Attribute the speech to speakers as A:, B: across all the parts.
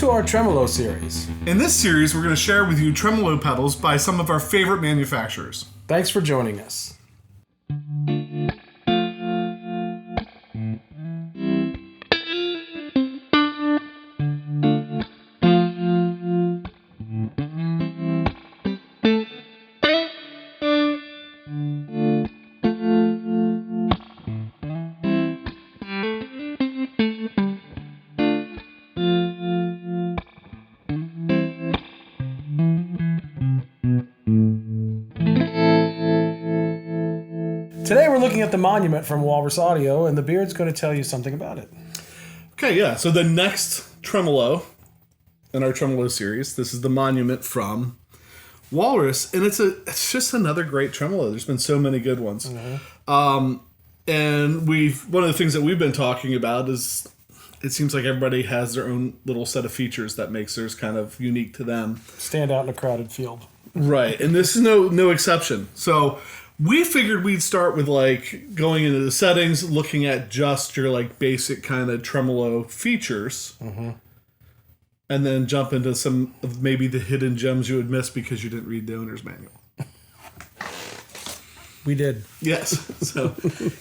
A: to our Tremolo series.
B: In this series, we're going to share with you tremolo pedals by some of our favorite manufacturers.
A: Thanks for joining us. Today we're looking at the Monument from Walrus Audio, and the Beard's going to tell you something about it.
B: Okay, yeah. So the next tremolo in our Tremolo series, this is the Monument from Walrus, and it's just another great tremolo. There's been so many good ones. Mm-hmm. And one of the things that we've been talking about is it seems like everybody has their own little set of features that makes theirs kind of unique to them.
A: Stand out in a crowded field.
B: Right, and this is no exception. So we figured we'd start with like going into the settings, looking at just your like basic kind of tremolo features, mm-hmm. and then jump into some of maybe the hidden gems you would miss because you didn't read the owner's manual.
A: We did.
B: Yes. So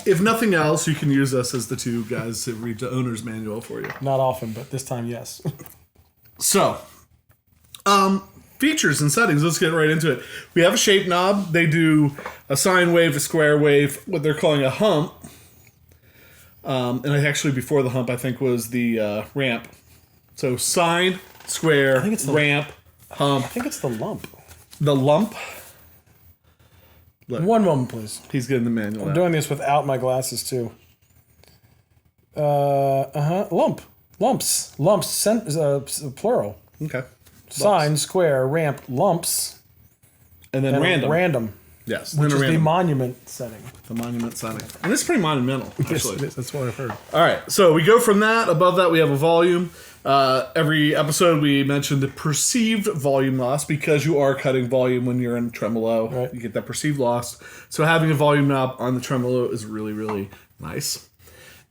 B: if nothing else, you can use us as the two guys that read the owner's manual for you.
A: Not often, but this time, yes.
B: So, features and settings. Let's get right into it. We have a shape knob. They do a sine wave, a square wave, what they're calling a hump. And actually before the hump, I think, was the ramp. So sine, square, ramp, hump.
A: I think it's the lump.
B: The lump? Look,
A: one moment, please.
B: He's getting the manual
A: I'm
B: out.
A: doing this without my glasses, too. Lump. Lumps. Lumps, plural.
B: Okay.
A: Sine, square, ramp, lumps.
B: And then random.
A: Random.
B: Yes.
A: Which is the monument setting.
B: The monument setting. And it's pretty monumental, actually.
A: Yes, it is. That's what I've heard.
B: All right. So we go from that. Above that, we have a volume. Every episode, we mentioned the perceived volume loss because you are cutting volume when you're in tremolo.
A: Right.
B: You get that perceived loss. So having a volume knob on the tremolo is really, really nice.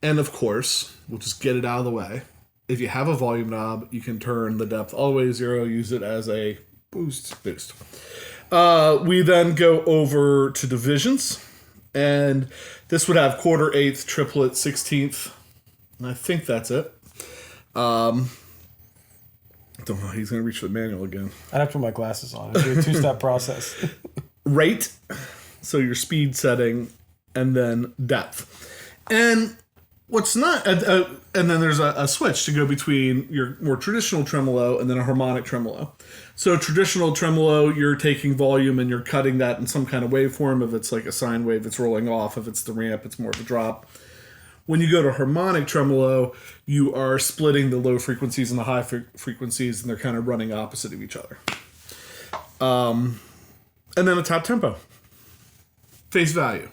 B: And of course, we'll just get it out of the way. If you have a volume knob, you can turn the depth all the way to 0, use it as a boost. We then go over to divisions, and this would have quarter, eighth, triplet, 16th, and I think that's it. I don't know. He's going to reach for the manual again.
A: I'd have to put my glasses on. It'd be a two-step process.
B: Rate, so your speed setting, and then depth. And what's not... and then there's a switch to go between your more traditional tremolo and then a harmonic tremolo. So traditional tremolo, you're taking volume and you're cutting that in some kind of waveform. If it's like a sine wave, it's rolling off. If it's the ramp, it's more of a drop. When you go to harmonic tremolo, you are splitting the low frequencies and the high frequencies, and they're kind of running opposite of each other. And then a top tempo. Face value.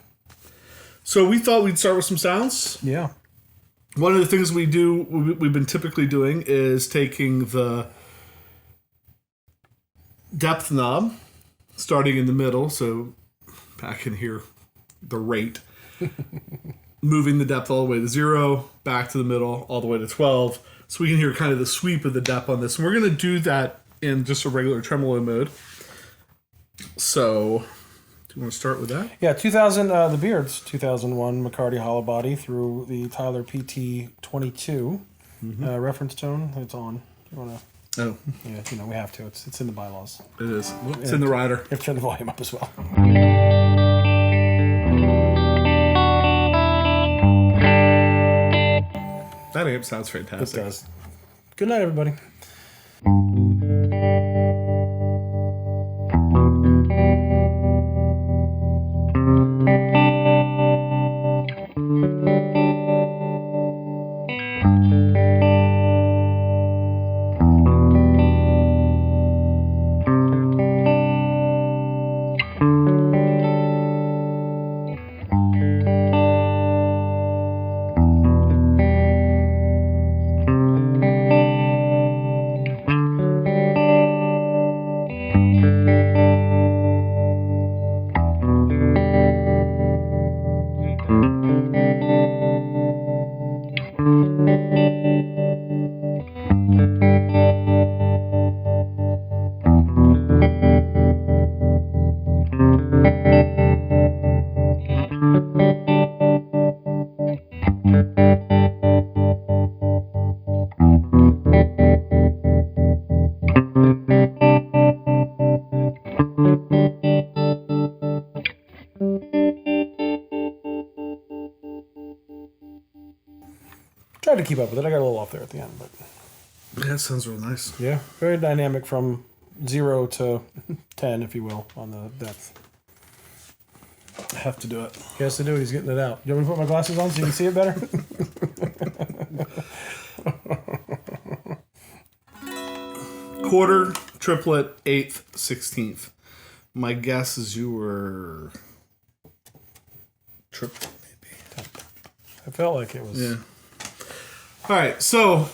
B: So we thought we'd start with some sounds.
A: Yeah.
B: One of the things we've been typically doing is taking the depth knob, starting in the middle, so back in here, the rate, moving the depth all the way to 0, back to the middle, all the way to 12, so we can hear kind of the sweep of the depth on this. And we're going to do that in just a regular tremolo mode. So, do you want to start with that?
A: Yeah, the Beard's 2001 McCarty hollow body through the Tyler PT22 reference tone. It's on. You want to?
B: Oh,
A: yeah, we have to. It's in the bylaws.
B: It is. It's in the rider.
A: You have to turn the volume up as well.
B: That amp sounds fantastic.
A: It does. Good night, everybody. keep up with it. I got a little off there at the end, but
B: Yeah, that sounds real nice.
A: yeah, very dynamic from 0 to 10, if you will, on the depth.
B: I have to do it.
A: He has to do it. He's getting it out. You want me to put my glasses on so you can see it better?
B: Quarter, triplet, eighth, 16th. My guess is you were triplet, maybe.
A: I felt like it was.
B: Yeah. All right, so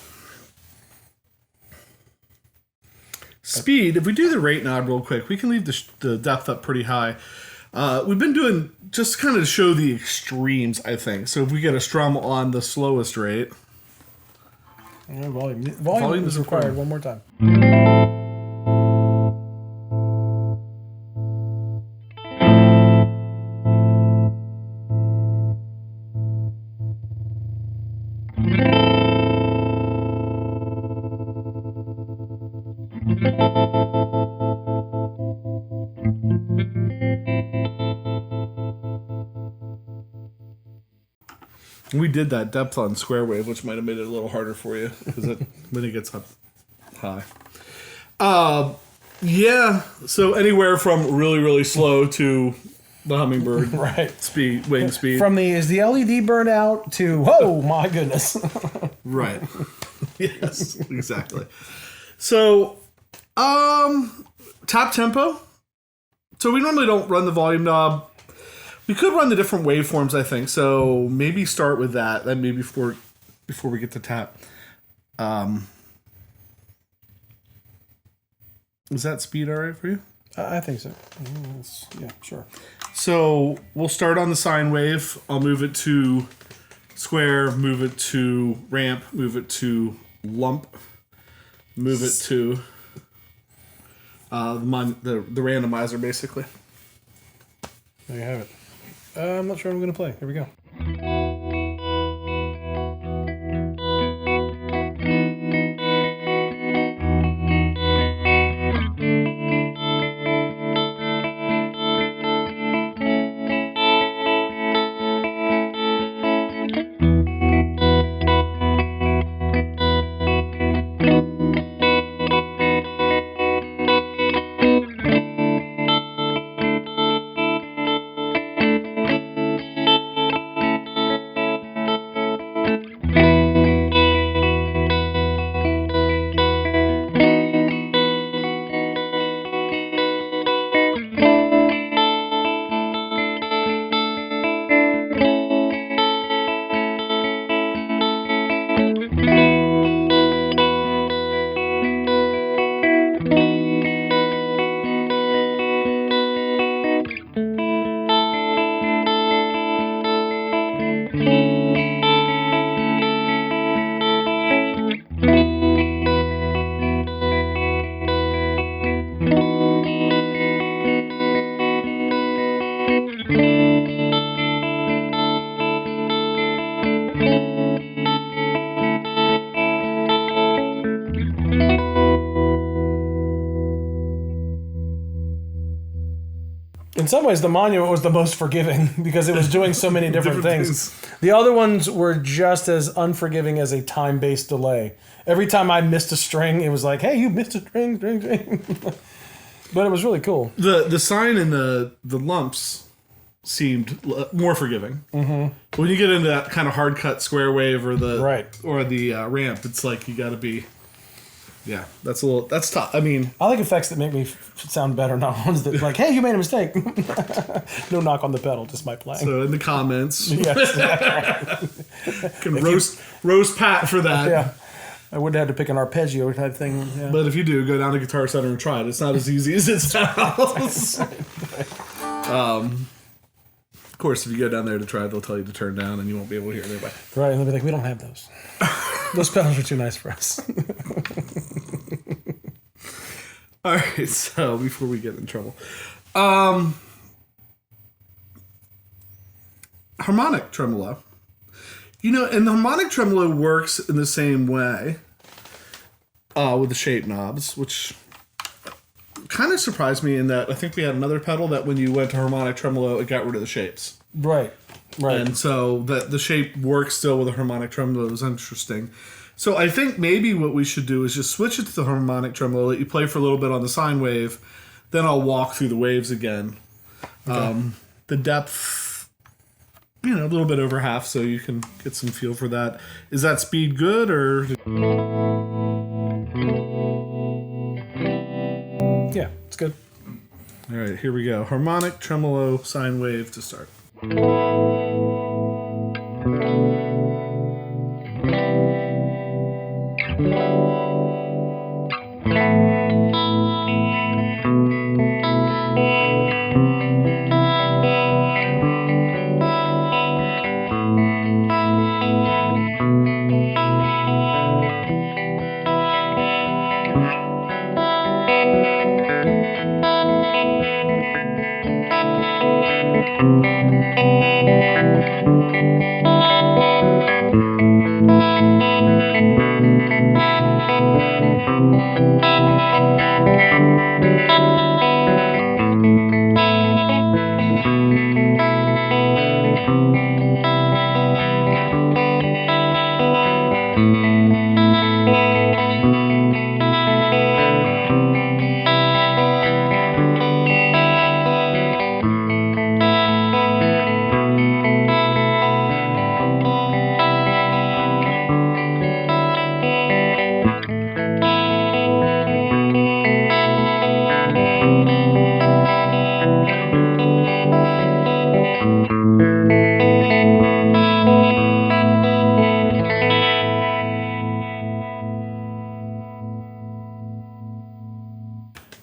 B: speed. If we do the rate knob real quick, we can leave the depth up pretty high. We've been doing just kind of show the extremes, I think. So if we get a strum on the slowest rate.
A: Yeah, volume is required. One more time.
B: We did that depth on square wave, which might have made it a little harder for you because when it gets up high. Yeah. So anywhere from really, really slow to the hummingbird
A: Right.
B: speed, wing speed.
A: From the is the LED burned out to oh my goodness.
B: Right. Yes, exactly. So, tap tempo. So we normally don't run the volume knob. We could run the different waveforms, I think. So maybe start with that. Then maybe before we get to tap. Is that speed all right for you?
A: I think so. Yeah, sure.
B: So we'll start on the sine wave. I'll move it to square, move it to ramp, move it to lump, move it to the randomizer, basically.
A: There you have it. I'm not sure I'm going to play. Here we go. In some ways, the Monument was the most forgiving because it was doing so many different things. The other ones were just as unforgiving as a time-based delay. Every time I missed a string, it was like, hey, you missed a string. But it was really cool.
B: The sine and the lumps seemed more forgiving. Mm-hmm. When you get into that kind of hard cut square wave or the ramp, it's like you got to be. Yeah, that's tough. I mean,
A: I like effects that make me sound better, not ones that like, hey, you made a mistake. No knock on the pedal, just my playing.
B: So in the comments,
A: yes,
B: can roast Pat for that.
A: Yeah, I would have had to pick an arpeggio type thing. Yeah.
B: But if you do, go down to Guitar Center and try it. It's not as easy as it sounds. Of course, if you go down there to try it, they'll tell you to turn down, and you won't be able to hear it anyway.
A: Right, and they'll be like, we don't have those. Those pedals are too nice for us.
B: All right, so before we get in trouble, harmonic tremolo. You know, and the harmonic tremolo works in the same way with the shape knobs, which kind of surprised me in that I think we had another pedal that when you went to harmonic tremolo, it got rid of the shapes.
A: Right. Right.
B: And so the shape works still with a harmonic tremolo is interesting. So I think maybe what we should do is just switch it to the harmonic tremolo, let you play for a little bit on the sine wave, then I'll walk through the waves again. Okay. The depth, a little bit over half, so you can get some feel for that. Is that speed good, or?
A: Yeah, it's good.
B: All right, here we go. Harmonic tremolo sine wave to start.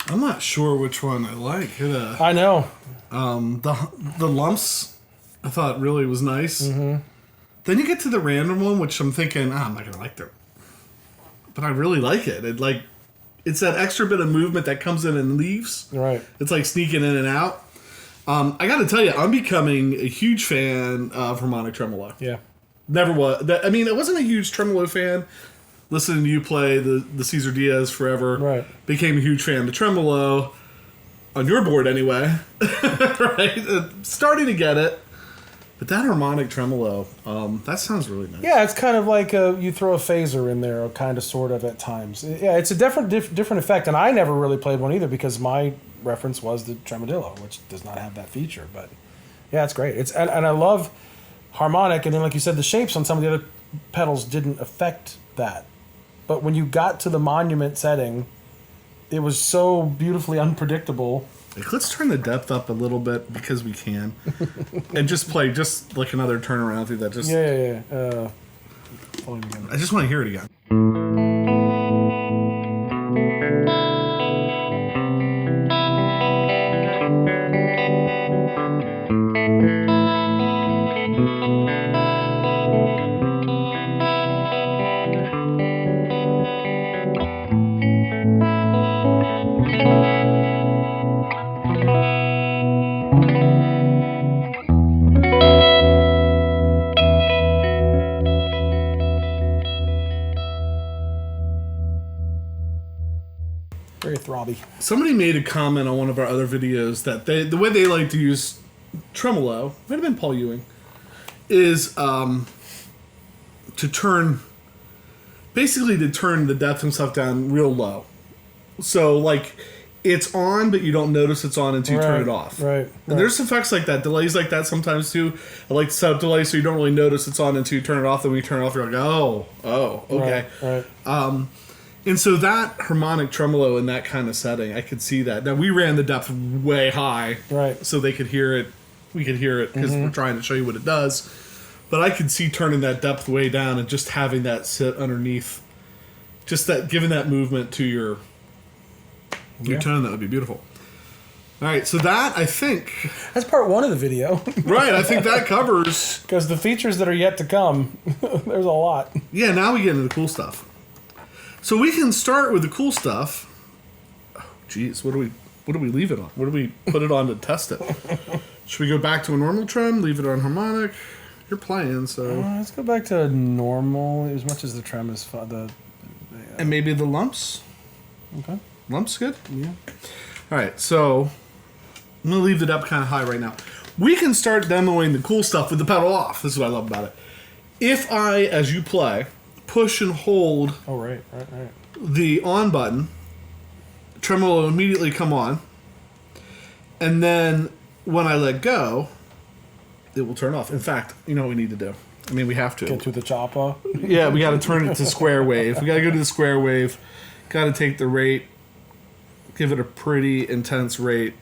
B: I'm not sure which one I like.
A: I know.
B: The lumps, I thought really was nice.
A: Mm-hmm.
B: Then you get to the random one, which I'm thinking, I'm not gonna like that, but I really like it. It's that extra bit of movement that comes in and leaves.
A: Right.
B: It's like sneaking in and out. I got to tell you, I'm becoming a huge fan of harmonic tremolo.
A: Yeah.
B: Never was. I wasn't a huge tremolo fan. Listening to you play the Cesar Diaz forever. Right. Became a huge fan of the tremolo. On your board, anyway. Right? Starting to get it. But that harmonic tremolo, that sounds really nice.
A: Yeah, it's kind of like you throw a phaser in there, kind of, sort of, at times. Yeah, it's a different effect, and I never really played one either because my reference was the Tremodillo, which does not have that feature. But yeah, it's great. And I love harmonic, and then like you said, the shapes on some of the other pedals didn't affect that. But when you got to the Monument setting, it was so beautifully unpredictable.
B: Like, let's turn the depth up a little bit because we can, and just play just like another turnaround through that. Just
A: yeah.
B: I just want to hear it again.
A: Very throbby.
B: Somebody made a comment on one of our other videos that the way they like to use tremolo, might have been Paul Ewing, is to turn the depth and stuff down real low. So like it's on, but you don't notice it's on until you turn it off.
A: Right.
B: And there's effects like that, delays like that sometimes too. I like to set up delays so you don't really notice it's on until you turn it off. Then when you turn it off, you're like, oh, okay.
A: Right.
B: And so that harmonic tremolo in that kind of setting, I could see that. Now, we ran the depth way high,
A: right,
B: so they could hear it. We could hear it because we're trying to show you what it does. But I could see turning that depth way down and just having that sit underneath. Just that, giving that movement to your tone, that would be beautiful. All right, so that, I think...
A: That's part one of the video.
B: Right, I think that covers...
A: Because the features that are yet to come, there's a lot.
B: Yeah, now we get into the cool stuff. So we can start with the cool stuff. Oh, geez, what do we leave it on? What do we put it on to test it? Should we go back to a normal trem? Leave it on harmonic? You're playing, so
A: let's go back to normal. As much as the trem is fun,
B: and maybe the lumps.
A: Okay,
B: lumps good.
A: Yeah.
B: All right, so I'm gonna leave the depth kind of high right now. we can start demoing the cool stuff with the pedal off. This is what I love about it. If I, as you play, push and hold the on button, tremolo will immediately come on. And then when I let go, it will turn off. In fact, you know what we need to do? I mean, we have to.
A: Get to the chopper.
B: Yeah, we got to turn it to square wave. We got to go to the square wave. Got to take the rate, give it a pretty intense rate,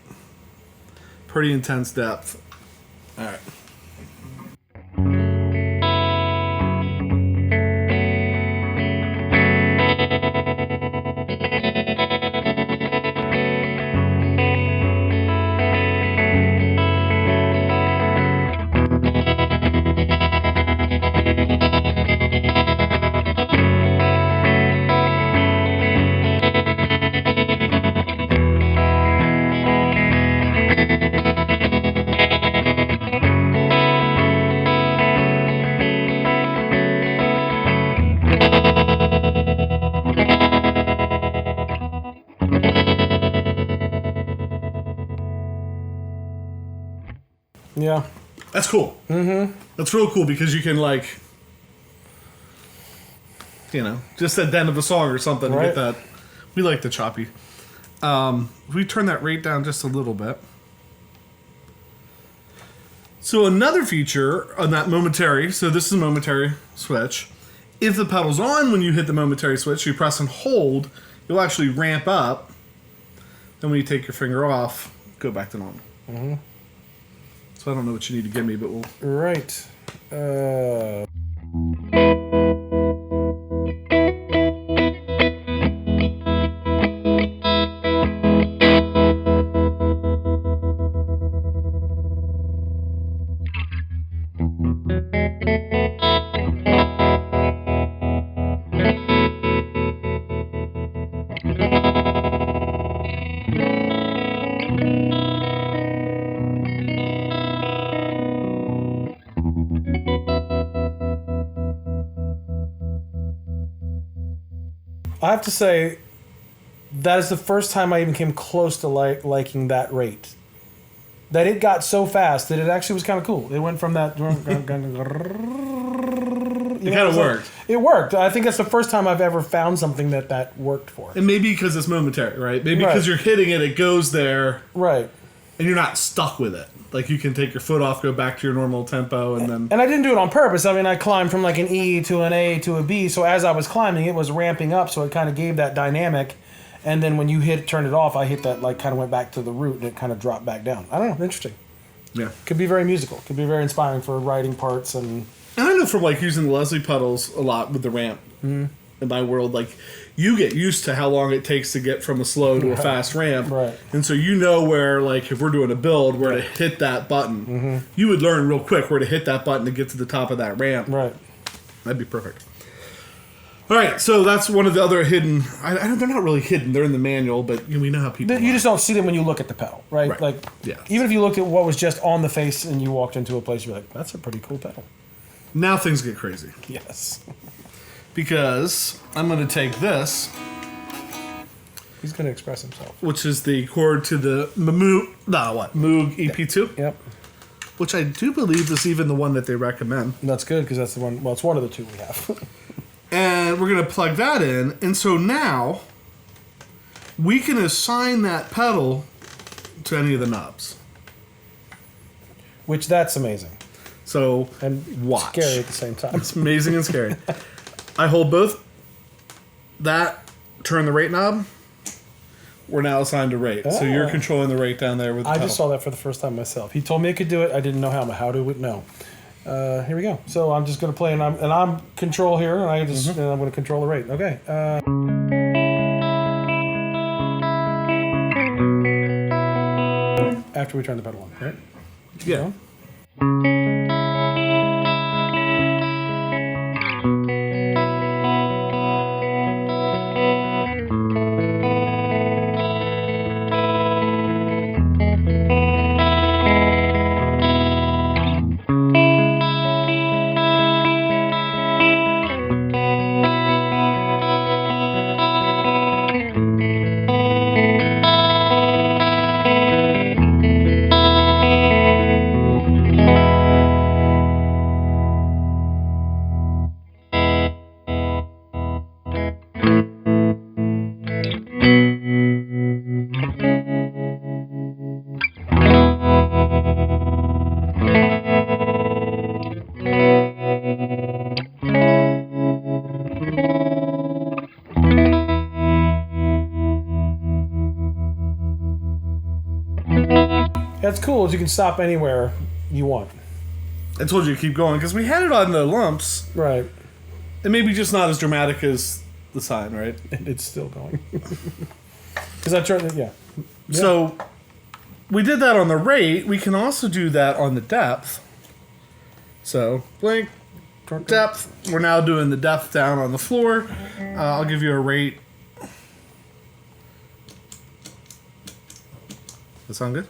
B: pretty intense depth. All right.
A: Yeah.
B: That's cool. Mm-hmm. That's real cool because you can, like, you know, just at the end of a song or something,
A: right.
B: Get that. We like the choppy. We turn that rate down just a little bit. So another feature on that Momentary, so this is a Momentary switch. If the pedal's on when you hit the Momentary switch, you press and hold, you'll actually ramp up. Then when you take your finger off, go back to normal. Mm-hmm. So I don't know what you need to give me, but we'll...
A: Right. I have to say, that is the first time I even came close to liking that rate. That it got so fast that it actually was kind of cool. It went from that... It
B: kind of worked.
A: It worked. I think that's the first time I've ever found something that worked for.
B: And maybe because it's Momentary, right? Maybe because you're hitting it, it goes there.
A: Right.
B: And you're not stuck with it. Like, you can take your foot off, go back to your normal tempo, and then...
A: And I didn't do it on purpose. I mean, I climbed from like an E to an A to a B, so as I was climbing, it was ramping up, so it kind of gave that dynamic. And then when you turn it off, I hit that, like, kind of went back to the root, and it kind of dropped back down. I don't know. Interesting.
B: Yeah.
A: Could be very musical. Could be very inspiring for writing parts and...
B: And I know from, like, using the Leslie pedals a lot with the ramp in my world, like, you get used to how long it takes to get from a slow to a fast ramp.
A: Right.
B: And so you know where, like, if we're doing a build, where to hit that button. Mm-hmm. You would learn real quick where to hit that button to get to the top of that ramp.
A: Right.
B: That'd be perfect. All right, so that's one of the other hidden... they're not really hidden. They're in the manual, but we know how people...
A: You just don't see them when you look at the pedal, right? Like, even if you looked at what was just on the face and you walked into a place, you're like, that's a pretty cool pedal.
B: Now things get crazy.
A: Yes.
B: Because I'm going to take this...
A: He's going to express himself.
B: Which is the chord to the Moog EP2.
A: Yep.
B: Which I do believe is even the one that they recommend.
A: That's good, because that's the one... Well, it's one of the two we have.
B: And we're going to plug that in. And so now, we can assign that pedal to any of the knobs.
A: Which, that's amazing.
B: So,
A: and
B: watch.
A: Scary at the same time.
B: It's amazing and scary. I hold both. That, turn the rate knob. We're now assigned to rate. So you're controlling the rate down there with the pedal.
A: I just saw that for the first time myself. He told me I could do it. I didn't know how. How do we know? Here we go. So I'm just going to play, and I'm control here, and I'm going to control the rate. Okay. After we turn the pedal on, right?
B: Yeah.
A: That's cool. Is you can stop anywhere you want.
B: I told you to keep going because we had it on the lumps.
A: Right.
B: And maybe just not as dramatic as the sine, right?
A: And it's still going. Because I turned it, yeah.
B: So we did that on the rate. We can also do that on the depth. So blink, depth. We're now doing the depth down on the floor. I'll give you a rate. That sound good?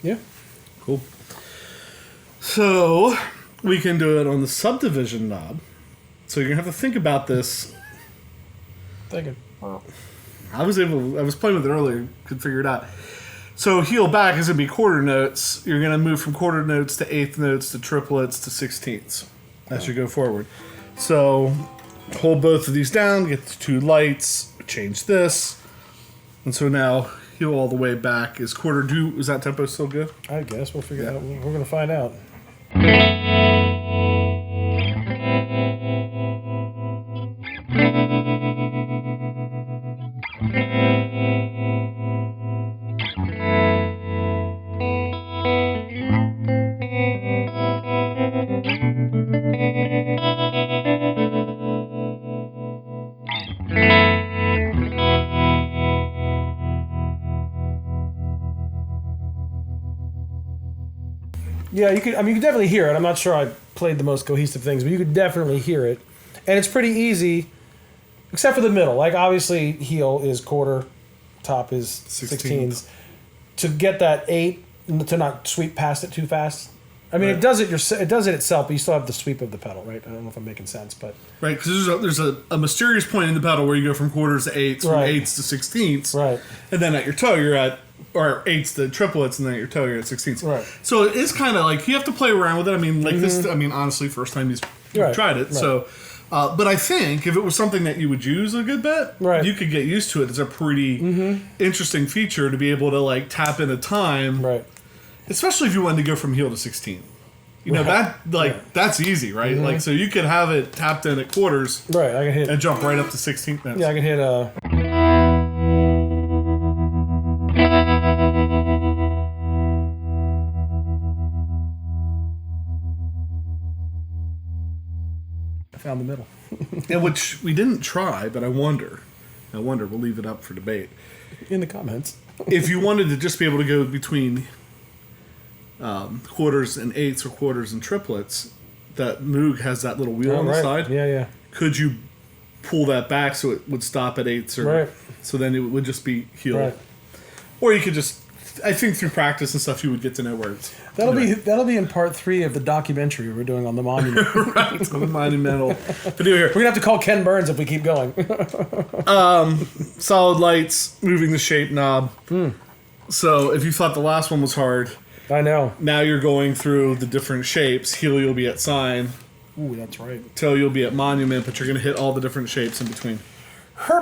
A: Yeah.
B: Cool. So we can do it on the subdivision knob. So you're gonna have to think about this.
A: Thinking.
B: I was playing with it earlier, could figure it out. So heel back is gonna be quarter notes. You're gonna move from quarter notes to eighth notes to triplets to sixteenths as you go forward. So hold both of these down, get the two lights, change this, and so now heel all the way back is quarter do. Is that tempo still good?
A: I guess we'll figure it out. We're going to find out. Yeah, you could. I mean, you could definitely hear it. I'm not sure I played the most cohesive things, but you could definitely hear it, and it's pretty easy, except for the middle. Like obviously, heel is quarter, top is 16ths. To get that 8, to not sweep past it too fast. I mean, right. It does it itself, but you still have the sweep of the pedal, right? I don't know if I'm making sense, but
B: right, because there's a mysterious point in the pedal where you go from quarters to eighths, from eighths to sixteenths,
A: right? And
B: then at your toe you're at. Or eighths to triplets, and then at your toe you're at sixteenths.
A: Right.
B: So it is kind of like you have to play around with it. I mean, like this. I mean, honestly, first time you've tried it. Right. So, but I think if it was something that you would use a good bit, you could get used to it. It's a pretty interesting feature to be able to like tap in a time,
A: right?
B: Especially if you wanted to go from heel to 16. You know that that's easy, right? Like so you could have it tapped in at quarters,
A: right? I can hit
B: and jump right up to 16th notes.
A: Yeah, I can hit found the middle.
B: Yeah, which we didn't try, but I wonder. We'll leave it up for debate.
A: In the comments.
B: If you wanted to just be able to go between quarters and eighths or quarters and triplets, that Moog has that little wheel on the side.
A: Yeah.
B: Could you pull that back so it would stop at eighths? Or so then it would just be heel. Right. Or you could just... I think through practice and stuff, you would get to know where it's...
A: That'll be in part 3 of the documentary we're doing on the Monument.
B: Right, on the monumental video here.
A: We're gonna have to call Ken Burns if we keep going.
B: Solid lights, moving the shape knob. So if you thought the last one was hard,
A: I know.
B: Now you're going through the different shapes. Heel, you'll be at sine.
A: Ooh, that's right.
B: Toe, you'll be at monument, but you're gonna hit all the different shapes in between.
A: All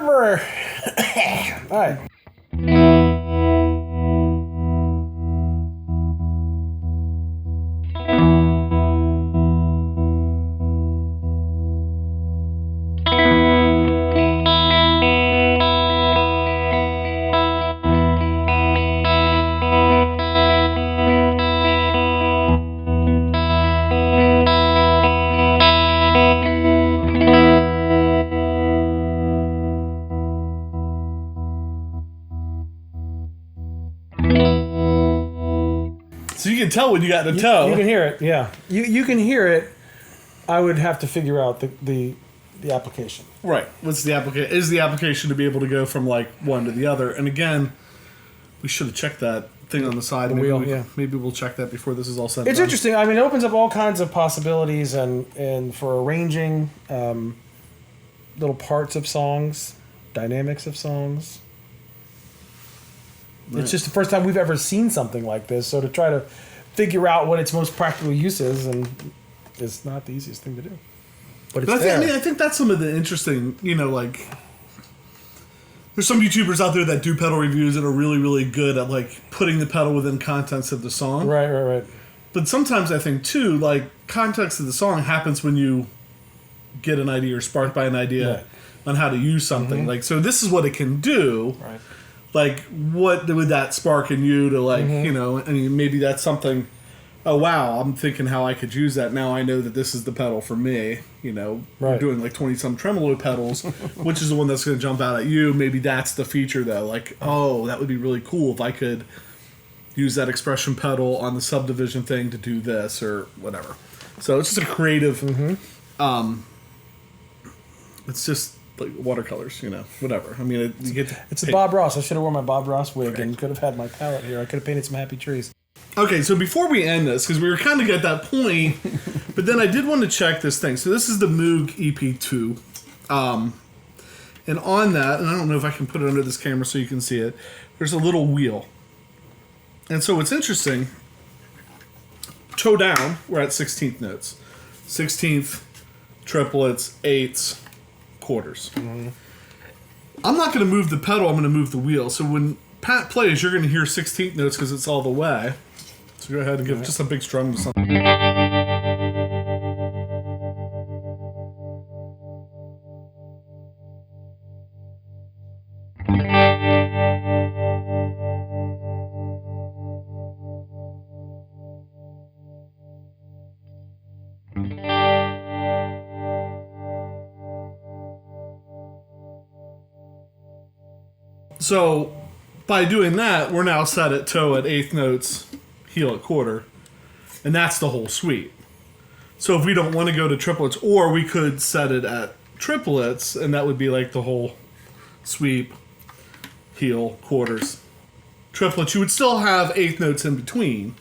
A: right.
B: So you can tell when you got the toe.
A: You can hear it, yeah. You can hear it. I would have to figure out the application.
B: Right. What's the application? Is the application to be able to go from like one to the other? And again, we should have checked that thing on the side.
A: The wheel, yeah.
B: Maybe we'll check that before this is all said.
A: It's interesting. I mean, it opens up all kinds of possibilities and for arranging little parts of songs. dynamics of songs. Right. It's just the first time we've ever seen something like this, so to try to figure out what its most practical use is, and it's not the easiest thing to do. But it's there.
B: I think that's some of the interesting, like, there's some YouTubers out there that do pedal reviews that are really, really good at, like, putting the pedal within context of the song.
A: Right.
B: But sometimes I think, too, like, context of the song happens when you get an idea or sparked by an idea on how to use something. Mm-hmm. Like, so this is what it can do.
A: Right.
B: Like, what would that spark in you to, like, I mean, maybe that's something, oh, wow, I'm thinking how I could use that. Now I know that this is the pedal for me. We're doing, like, 20-some tremolo pedals, which is the one that's going to jump out at you. Maybe that's the feature, though. Like, oh, that would be really cool if I could use that expression pedal on the subdivision thing to do this or whatever. So it's just a creative, it's just like watercolors, whatever. I mean,
A: it's a Bob Ross. I should have worn my Bob Ross wig and could have had my palette here. I could have painted some happy trees.
B: Okay, so before we end this, because we were kind of at that point, but then I did want to check this thing. So this is the Moog EP2. And on that, and I don't know if I can put it under this camera so you can see it, there's a little wheel. And so what's interesting, toe down, we're at 16th notes. 16th, triplets, eighths, quarters. Mm-hmm. I'm not going to move the pedal, I'm going to move the wheel. So when Pat plays, you're going to hear 16th notes because it's all the way. So go ahead and give just a big strum to something. So by doing that, we're now set at toe at eighth notes, heel at quarter, and that's the whole suite. So if we don't want to go to triplets, or we could set it at triplets, and that would be like the whole sweep, heel, quarters, triplets. You would still have eighth notes in between,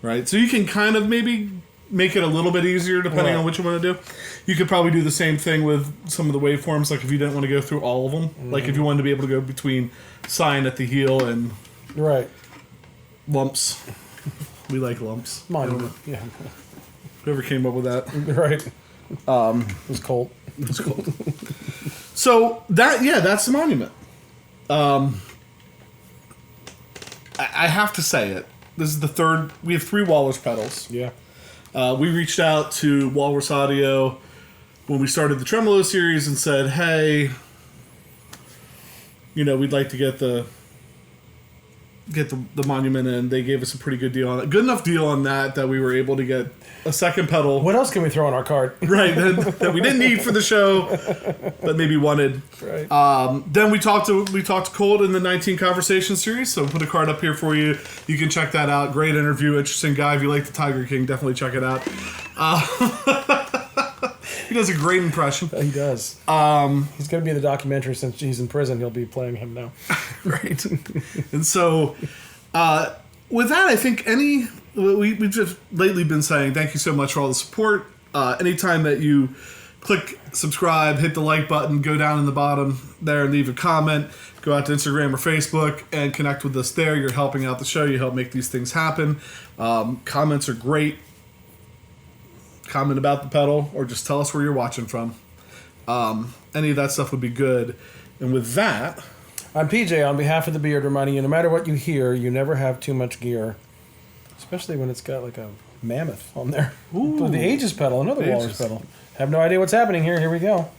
B: right? So you can kind of maybe make it a little bit easier depending on what you want to do. You could probably do the same thing with some of the waveforms, like if you didn't want to go through all of them. Mm-hmm. Like if you wanted to be able to go between sine at the heel and lumps. We like lumps.
A: Monument, yeah.
B: Whoever came up with that.
A: Right. It was cold.
B: It was cold. So that's the Monument. I have to say it. This is the third. We have 3 Walrus pedals.
A: Yeah.
B: We reached out to Walrus Audio when we started the Tremolo series and said, hey, we'd like to get the Monument in. They gave us a pretty good deal on it. Good enough deal on that we were able to get a second pedal.
A: What else can we throw in our cart?
B: Right, that we didn't need for the show, but maybe wanted.
A: Right.
B: Then we talked to Colt in the 19 Conversation series, so we'll put a card up here for you. You can check that out. Great interview, interesting guy. If you like the Tiger King, definitely check it out. He does a great impression.
A: He does. He's going to be in the documentary since he's in prison. He'll be playing him now.
B: Right. And so, with that, I think we've just lately been saying thank you so much for all the support. Anytime that you click subscribe, hit the like button, go down in the bottom there and leave a comment, go out to Instagram or Facebook and connect with us there. You're helping out the show. You help make these things happen. Comments are great. Comment about the pedal or just tell us where you're watching from. Any of that stuff would be good. And with that,
A: I'm PJ on behalf of the Beard, reminding you no matter what you hear, you never have too much gear. Especially when it's got like a mammoth on there. Ooh. The Aegis pedal, another Walrus pedal. Have no idea what's happening here. Here we go.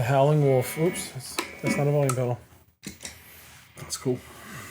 A: The Howling Wolf. Oops, that's not a volume pedal.
B: That's cool.